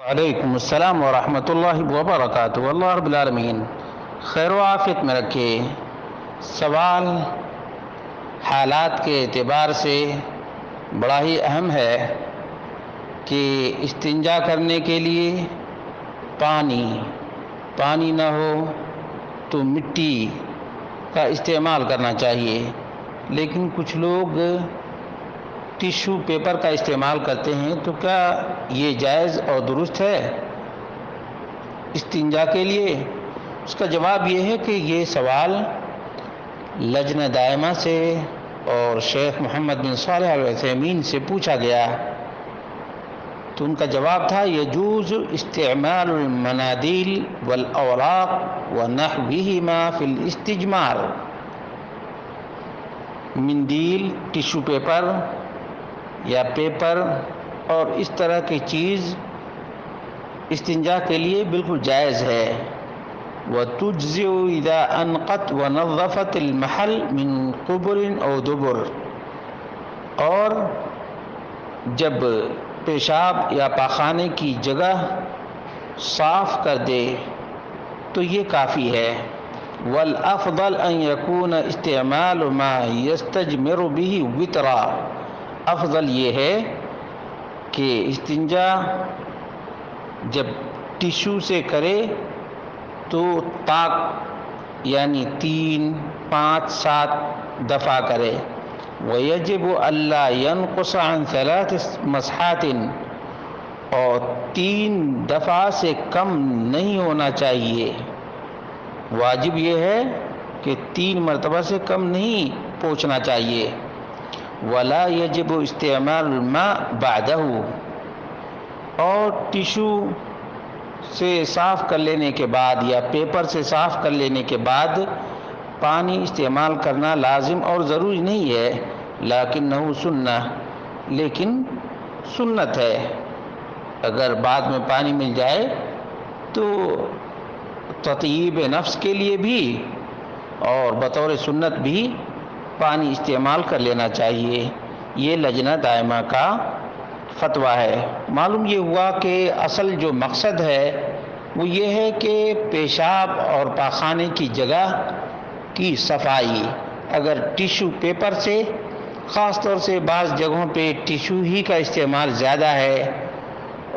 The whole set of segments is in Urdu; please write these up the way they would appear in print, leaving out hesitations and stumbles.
وعلیکم السلام ورحمۃ اللہ وبرکاتہ۔ اللہ رب العالمین خیر و عافیت میں رکھے۔ سوال حالات کے اعتبار سے بڑا ہی اہم ہے کہ استنجا کرنے کے لیے پانی نہ ہو تو مٹی کا استعمال کرنا چاہیے، لیکن کچھ لوگ ٹیشو پیپر کا استعمال کرتے ہیں، تو کیا یہ جائز اور درست ہے استنجا کے لیے؟ اس کا جواب یہ ہے کہ یہ سوال لجنہ دائمہ سے اور شیخ محمد بن صالح العثیمین سے پوچھا گیا، تو ان کا جواب تھا یجوز استعمال المنادیل والاوراق ونحوہما فی الاستجمار۔ مندیل، ٹیشو پیپر یا پیپر اور اس طرح کی چیز استنجا کے لیے بالکل جائز ہے۔ وَتُجْزِئُ إِذَا أَنْقَتْ وَنَظَّفَتِ الْمَحَلَّ مِنْ قُبُرٍ أَوْ دُبُرٍ، اور جب پیشاب یا پاخانے کی جگہ صاف کر دے تو یہ کافی ہے۔ وَالْأَفْضَلُ أَنْ يَكُونَ اسْتِعْمَالُ مَا يَسْتَجْمِرُ بِهِ وِتْرًا، افضل یہ ہے کہ استنجا جب ٹیشو سے کرے تو طاق یعنی 3، 5، 7 دفعہ کرے۔ وَيَجِبُ أَلَّا يَنْقُصَ عَنْ 3 مسحات، اور 3 دفعہ سے کم نہیں ہونا چاہیے۔ واجب یہ ہے کہ 3 مرتبہ سے کم نہیں پہنچنا چاہیے۔ وَلَا يَجِبُ اسْتِعْمَالُ الْمَاءِ بَعْدَهُ، اور ٹیشو سے صاف کر لینے کے بعد یا پیپر سے صاف کر لینے کے بعد پانی استعمال کرنا لازم اور ضروری نہیں ہے، لیکنہ سنہ، لیکن سنت ہے۔ اگر بعد میں پانی مل جائے تو تطیب نفس کے لیے بھی اور بطور سنت بھی پانی استعمال کر لینا چاہیے۔ یہ لجنہ دائمہ کا فتویٰ ہے۔ معلوم یہ ہوا کہ اصل جو مقصد ہے وہ یہ ہے کہ پیشاب اور پاخانے کی جگہ کی صفائی۔ اگر ٹیشو پیپر سے، خاص طور سے بعض جگہوں پہ ٹیشو ہی کا استعمال زیادہ ہے،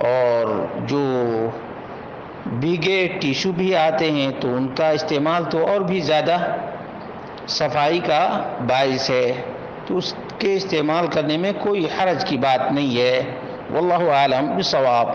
اور جو بھیگے ٹیشو بھی آتے ہیں تو ان کا استعمال تو اور بھی زیادہ صفائی کا باعث ہے، تو اس کے استعمال کرنے میں کوئی حرج کی بات نہیں ہے۔ واللہ اعلم بالصواب۔